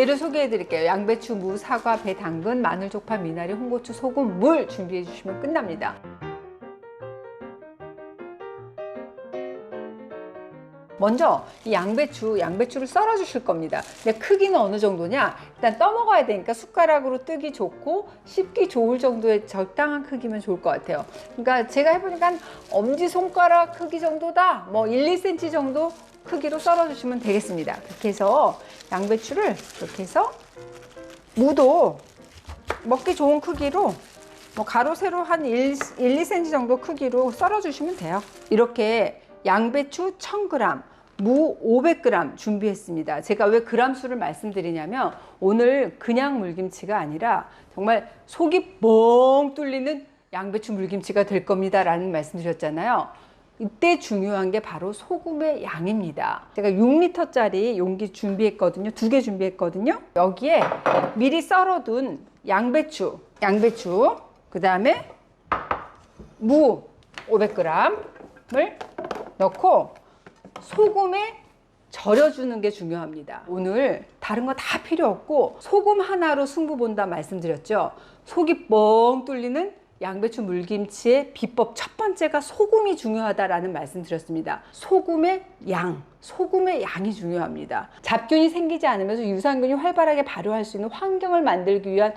재료 소개해 드릴게요. 양배추, 무, 사과, 배, 당근, 마늘, 쪽파, 미나리, 홍고추, 소금, 물 준비해 주시면 끝납니다. 먼저 이 양배추를 썰어 주실 겁니다. 근데 크기는 어느 정도냐? 일단 떠먹어야 되니까 숟가락으로 뜨기 좋고 씹기 좋을 정도의 적당한 크기면 좋을 것 같아요. 그러니까 제가 해보니까 한 엄지손가락 크기 정도다, 뭐 1, 2cm 정도 크기로 썰어 주시면 되겠습니다. 그렇게 해서 양배추를 이렇게 해서, 무도 먹기 좋은 크기로 뭐 가로 세로 한 1, 2cm 정도 크기로 썰어 주시면 돼요. 이렇게 양배추 1000g, 무 500g 준비했습니다. 제가 왜 그람 수를 말씀드리냐면 오늘 그냥 물김치가 아니라 정말 속이 뻥 뚫리는 양배추 물김치가 될 겁니다 라는 말씀 드렸잖아요. 이때 중요한 게 바로 소금의 양입니다. 제가 6L짜리 용기 준비했거든요. 2개 준비했거든요. 여기에 미리 썰어둔 양배추, 그 다음에 무 500g을 넣고 소금에 절여주는 게 중요합니다. 오늘 다른 거 다 필요 없고 소금 하나로 승부 본다 말씀드렸죠. 속이 뻥 뚫리는 양배추 물김치의 비법 첫 번째가 소금이 중요하다라는 말씀 드렸습니다. 소금의 양이 중요합니다. 잡균이 생기지 않으면서 유산균이 활발하게 발효할 수 있는 환경을 만들기 위한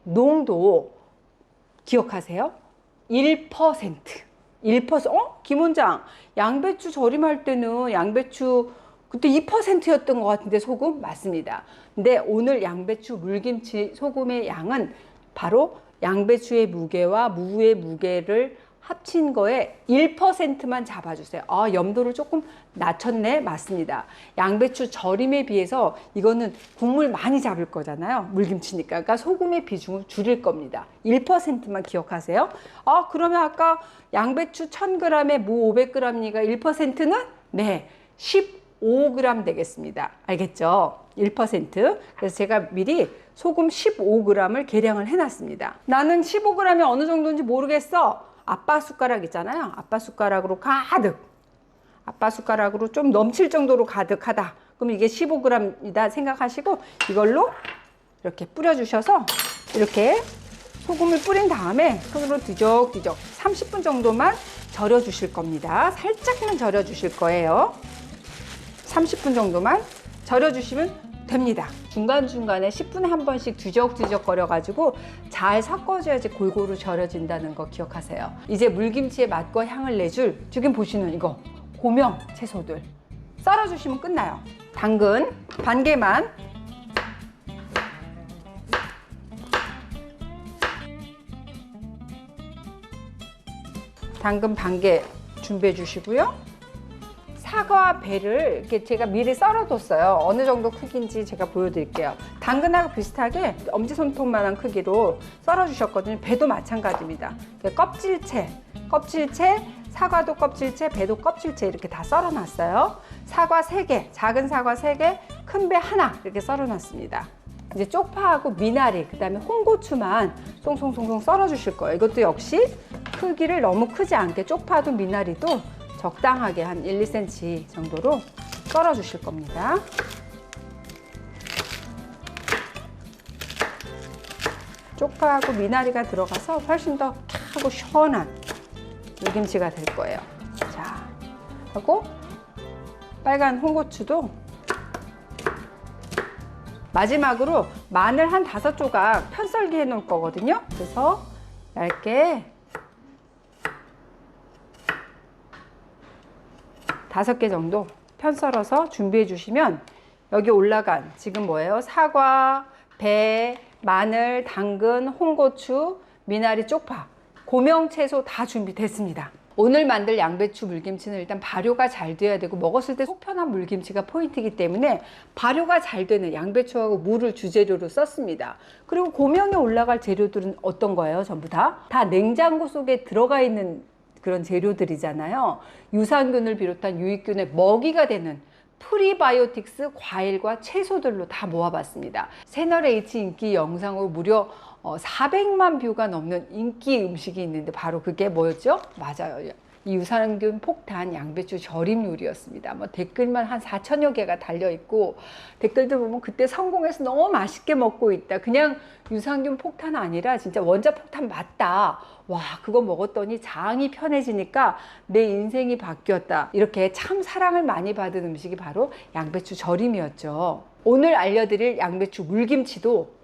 농도 기억하세요? 1%. 김 원장, 양배추 절임할 때는 양배추 그때 2%였던 것 같은데 소금? 맞습니다. 근데 오늘 양배추 물김치 소금의 양은 바로 양배추의 무게와 무의 무게를 합친 거에 1%만 잡아주세요. 아, 염도를 조금 낮췄네? 맞습니다. 양배추 절임에 비해서 이거는 국물 많이 잡을 거잖아요. 물김치니까. 그러니까 소금의 비중을 줄일 겁니다. 1%만 기억하세요. 아, 그러면 아까 양배추 1000g에 무 500g이니까 1%는? 네, 15g 되겠습니다. 알겠죠? 1%. 그래서 제가 미리 소금 15g을 계량을 해놨습니다. 나는 15g이 어느 정도인지 모르겠어. 아빠 숟가락 있잖아요. 아빠 숟가락으로 가득, 아빠 숟가락으로 좀 넘칠 정도로 가득하다. 그럼 이게 15g이다 생각하시고 이걸로 이렇게 뿌려주셔서 이렇게 소금을 뿌린 다음에 손으로 뒤적뒤적 30분 정도만 절여 주실 겁니다. 살짝만 절여 주실 거예요. 30분 정도만 절여 주시면 됩니다. 중간중간에 10분에 한 번씩 뒤적뒤적 거려가지고 잘 섞어줘야지 골고루 절여진다는 거 기억하세요. 이제 물김치의 맛과 향을 내줄, 지금 보시는 이거 고명 채소들 썰어주시면 끝나요. 당근 반 개만, 당근 반 개 준비해 주시고요. 사과 배를 이렇게 제가 미리 썰어뒀어요. 어느 정도 크기인지 제가 보여드릴게요. 당근하고 비슷하게 엄지손톱만한 크기로 썰어주셨거든요. 배도 마찬가지입니다. 껍질채, 사과도 껍질채, 배도 껍질채 이렇게 다 썰어놨어요. 사과 3개, 작은 사과 3개, 큰 배 하나 이렇게 썰어놨습니다. 이제 쪽파하고 미나리, 그 다음에 홍고추만 송송송송 썰어주실 거예요. 이것도 역시 크기를 너무 크지 않게 쪽파도 미나리도 적당하게 한 1, 2cm 정도로 썰어 주실 겁니다. 쪽파하고 미나리가 들어가서 훨씬 더 하고 시원한 물김치가 될 거예요. 자, 하고 빨간 홍고추도 마지막으로 마늘 한 5조각 편썰기 해 놓을 거거든요. 그래서 얇게 5개 정도 편 썰어서 준비해 주시면 여기 올라간 지금 뭐예요? 사과, 배, 마늘, 당근, 홍고추, 미나리, 쪽파, 고명 채소 다 준비됐습니다. 오늘 만들 양배추 물김치는 일단 발효가 잘 돼야 되고 먹었을 때 속 편한 물김치가 포인트이기 때문에 발효가 잘 되는 양배추하고 무를 주재료로 썼습니다. 그리고 고명에 올라갈 재료들은 어떤 거예요? 전부 다 냉장고 속에 들어가 있는 그런 재료들이잖아요. 유산균을 비롯한 유익균의 먹이가 되는 프리바이오틱스 과일과 채소들로 다 모아봤습니다. 채널H 인기 영상으로 무려 400만 뷰가 넘는 인기 음식이 있는데 바로 그게 뭐였죠? 맞아요. 이 유산균 폭탄 양배추 절임 요리였습니다. 뭐 댓글만 한 4천여 개가 달려 있고, 댓글들 보면 그때 성공해서 너무 맛있게 먹고 있다. 그냥 유산균 폭탄 아니라 진짜 원자 폭탄 맞다. 와, 그거 먹었더니 장이 편해지니까 내 인생이 바뀌었다. 이렇게 참 사랑을 많이 받은 음식이 바로 양배추 절임이었죠. 오늘 알려드릴 양배추 물김치도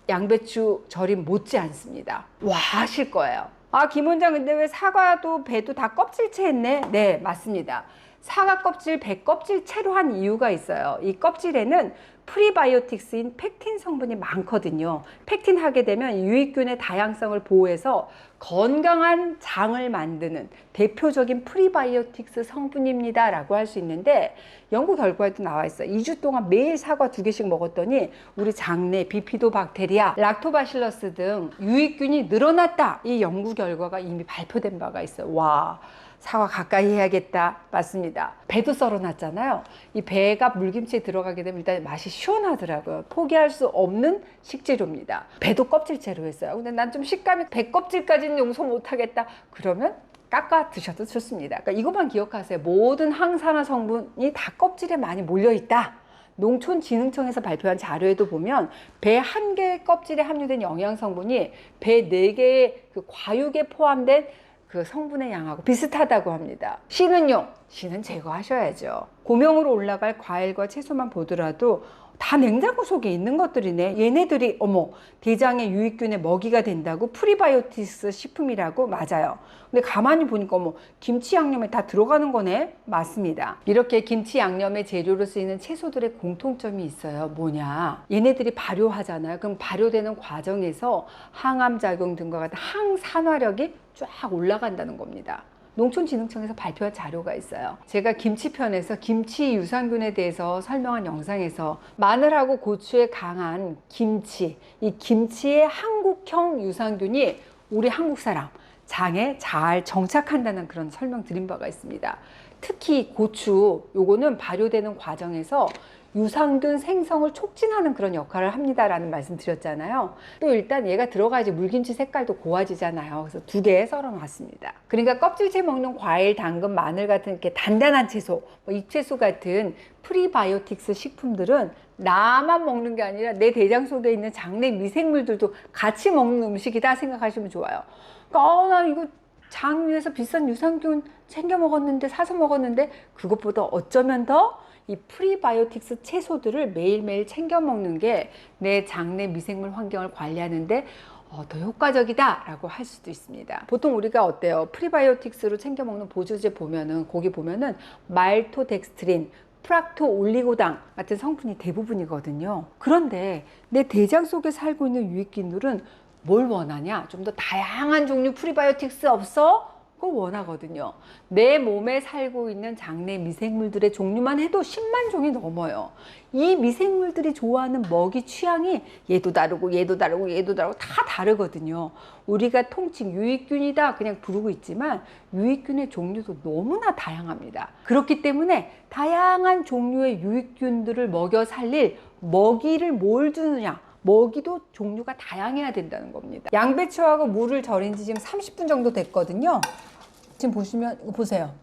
양배추 절임 못지 않습니다. 와, 하실 거예요. 아, 김 원장, 근데 왜 사과도 배도 다 껍질째 했네? 네, 맞습니다. 사과 껍질, 배 껍질 채로 한 이유가 있어요. 이 껍질에는 프리바이오틱스인 펙틴 성분이 많거든요. 펙틴 하게 되면 유익균의 다양성을 보호해서 건강한 장을 만드는 대표적인 프리바이오틱스 성분입니다 라고 할 수 있는데, 연구 결과에도 나와 있어요. 2주 동안 매일 사과 2개씩 먹었더니 우리 장내 비피도박테리아, 락토바실러스 등 유익균이 늘어났다. 이 연구 결과가 이미 발표된 바가 있어요. 와, 사과 가까이 해야겠다. 맞습니다. 배도 썰어놨잖아요. 이 배가 물김치에 들어가게 되면 일단 맛이 시원하더라고요. 포기할 수 없는 식재료입니다. 배도 껍질째로 했어요. 근데 난 좀 식감이 배 껍질까지는 용서 못하겠다. 그러면 깎아 드셔도 좋습니다. 그러니까 이것만 기억하세요. 모든 항산화 성분이 다 껍질에 많이 몰려있다. 농촌진흥청에서 발표한 자료에도 보면 배 한 개의 껍질에 함유된 영양 성분이 배 4개의 그 과육에 포함된 그 성분의 양하고 비슷하다고 합니다. 씨는요? 씨는 제거하셔야죠. 고명으로 올라갈 과일과 채소만 보더라도 다 냉장고 속에 있는 것들이네. 얘네들이 어머, 대장의 유익균의 먹이가 된다고? 프리바이오틱스 식품이라고? 맞아요. 근데 가만히 보니까 어머, 김치 양념에 다 들어가는 거네? 맞습니다. 이렇게 김치 양념의 재료로 쓰이는 채소들의 공통점이 있어요. 뭐냐? 얘네들이 발효하잖아요. 그럼 발효되는 과정에서 항암작용 등과 같은 항산화력이 쫙 올라간다는 겁니다. 농촌진흥청에서 발표한 자료가 있어요. 제가 김치편에서 김치 유산균에 대해서 설명한 영상에서 마늘하고 고추에 강한 김치, 이 김치의 한국형 유산균이 우리 한국 사람 장에 잘 정착한다는 그런 설명 드린 바가 있습니다. 특히 고추, 요거는 발효되는 과정에서 유산균 생성을 촉진하는 그런 역할을 합니다라는 말씀 드렸잖아요. 또 일단 얘가 들어가야지 물김치 색깔도 고와지잖아요. 그래서 2개 썰어 놨습니다. 그러니까 껍질째 먹는 과일, 당근, 마늘 같은 이렇게 단단한 채소, 잎채소 같은 프리바이오틱스 식품들은 나만 먹는 게 아니라 내 대장 속에 있는 장내 미생물들도 같이 먹는 음식이다 생각하시면 좋아요. 그러니까 나 이거 장 위해서 비싼 유산균 챙겨 먹었는데, 사서 먹었는데, 그것보다 어쩌면 더 이 프리바이오틱스 채소들을 매일매일 챙겨 먹는 게 내 장내 미생물 환경을 관리하는데 더 효과적이다 라고 할 수도 있습니다. 보통 우리가 어때요? 프리바이오틱스로 챙겨 먹는 보조제 보면은, 거기 보면은 말토덱스트린, 프락토 올리고당 같은 성분이 대부분이거든요. 그런데 내 대장 속에 살고 있는 유익균들은 뭘 원하냐? 좀 더 다양한 종류 프리바이오틱스 없어? 그걸 원하거든요. 내 몸에 살고 있는 장내 미생물들의 종류만 해도 10만 종이 넘어요. 이 미생물들이 좋아하는 먹이 취향이 얘도 다르고 얘도 다르고 얘도 다르고 다 다르거든요. 우리가 통칭 유익균이다 그냥 부르고 있지만 유익균의 종류도 너무나 다양합니다. 그렇기 때문에 다양한 종류의 유익균들을 먹여 살릴 먹이를 뭘 주느냐, 먹이도 종류가 다양해야 된다는 겁니다. 양배추하고 물을 절인 지 지금 30분 정도 됐거든요. 지금 보시면, 이거 보세요.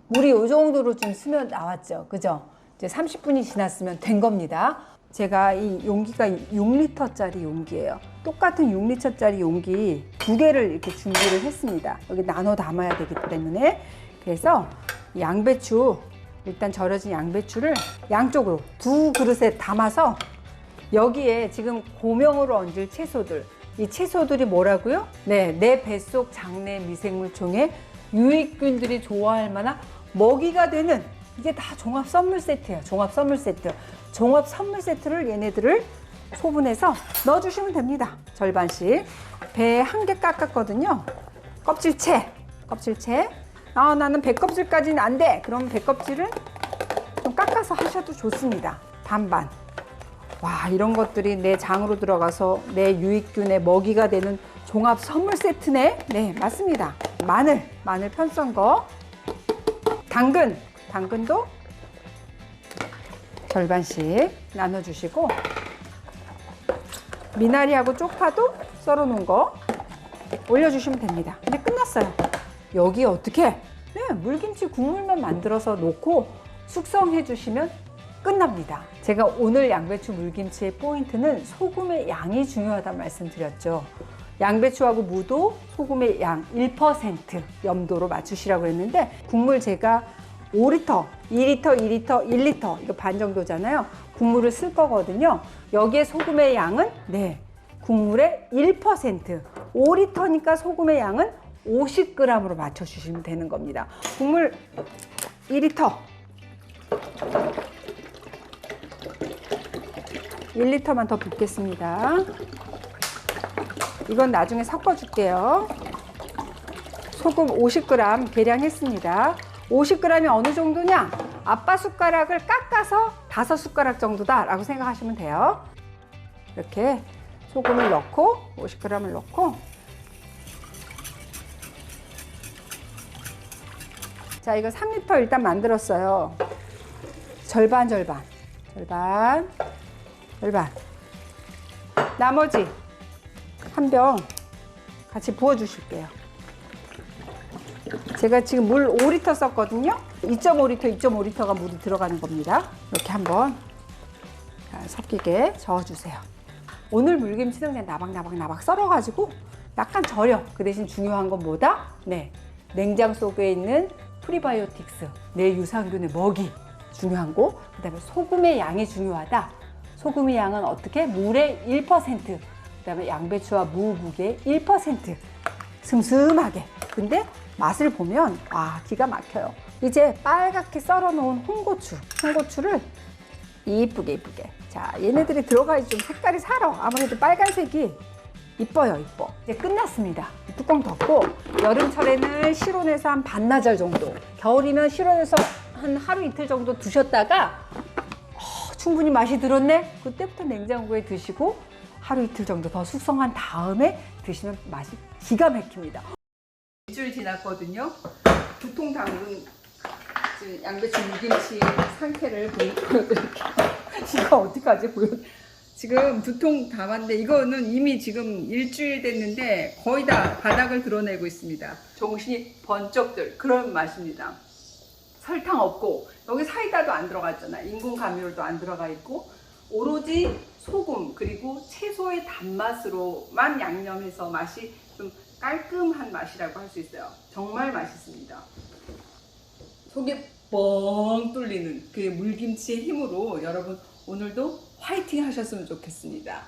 물이 이 정도로 좀 스며 나왔죠. 그죠? 이제 30분이 지났으면 된 겁니다. 제가 이 용기가 6리터짜리 용기예요. 똑같은 6리터짜리 용기 2개를 이렇게 준비를 했습니다. 여기 나눠 담아야 되기 때문에. 그래서 양배추, 일단 절여진 양배추를 양쪽으로 2그릇에 담아서 여기에 지금 고명으로 얹을 채소들, 이 채소들이 뭐라고요? 네, 내 뱃속 장내 미생물종의 유익균들이 좋아할 만한 먹이가 되는, 이게 다 종합 선물 세트예요. 종합 선물 세트. 종합 선물 세트를 얘네들을 소분해서 넣어주시면 됩니다. 절반씩. 배 1개 깎았거든요. 껍질채. 아, 나는 배 껍질까지는 안 돼. 그럼 배 껍질을 좀 깎아서 하셔도 좋습니다. 반반. 와, 이런 것들이 내 장으로 들어가서 내 유익균의 먹이가 되는 종합 선물 세트네. 네, 맞습니다. 마늘 편썬 거. 당근도 절반씩 나눠주시고, 미나리하고 쪽파도 썰어 놓은 거 올려주시면 됩니다. 이제 끝났어요. 여기 어떻게 네, 물김치 국물만 만들어서 놓고 숙성해 주시면 끝납니다. 제가 오늘 양배추 물김치의 포인트는 소금의 양이 중요하다는 말씀드렸죠. 양배추하고 무도 소금의 양 1% 염도로 맞추시라고 했는데, 국물 제가 5리터, 2리터, 2리터, 1리터 이거 반 정도잖아요. 국물을 쓸 거거든요. 여기에 소금의 양은 국물의 1%, 5리터니까 소금의 양은 50g으로 맞춰주시면 되는 겁니다. 국물 2리터, 1리터만 더 붓겠습니다. 이건 나중에 섞어줄게요. 소금 50g 계량했습니다. 50g이 어느 정도냐? 아빠 숟가락을 깎아서 5숟가락 정도다 라고 생각하시면 돼요. 이렇게 소금을 넣고 50g을 넣고, 자, 이거 3리터 일단 만들었어요. 절반 나머지 한 병 같이 부어 주실게요. 제가 지금 물 5리터 썼거든요. 2.5리터가 물이 들어가는 겁니다. 이렇게 한번 섞이게 저어주세요. 오늘 물김치는 그냥 나박나박 썰어가지고 약간 절여. 그 대신 중요한 건 뭐다? 냉장 속에 있는 프리바이오틱스, 내 유산균의 먹이 중요한 거. 그 다음에 소금의 양이 중요하다. 소금의 양은 어떻게? 물의 1%, 그 다음에 양배추와 무국의 1%. 슴슴하게. 근데 맛을 보면 기가 막혀요. 이제 빨갛게 썰어 놓은 홍고추를 이쁘게. 자, 얘네들이 들어가야지 좀 색깔이 살아. 아무래도 빨간색이 이뻐요. 이제 끝났습니다. 뚜껑 덮고, 여름철에는 실온에서 한 반나절 정도, 겨울이면 실온에서 한 하루 이틀 정도 두셨다가 충분히 맛이 들었네? 그때부터 냉장고에 드시고 하루 이틀 정도 더 숙성한 다음에 드시면 맛이 기가 막힙니다. 일주일 지났거든요. 두통 담근 양배추 물김치 상태를 보여드릴게요. 이거 어떡하지? 지금 두 통 담았는데 이거는 이미 지금 일주일 됐는데 거의 다 바닥을 드러내고 있습니다. 정신이 번쩍 들 그런 맛입니다. 설탕 없고, 여기 사이다도 안 들어갔잖아. 인공 감미료도 안 들어가 있고, 오로지 소금 그리고 채소의 단맛으로만 양념해서 맛이 좀 깔끔한 맛이라고 할 수 있어요. 정말 맛있습니다. 속이 뻥 뚫리는 그 물김치의 힘으로 여러분 오늘도 화이팅 하셨으면 좋겠습니다.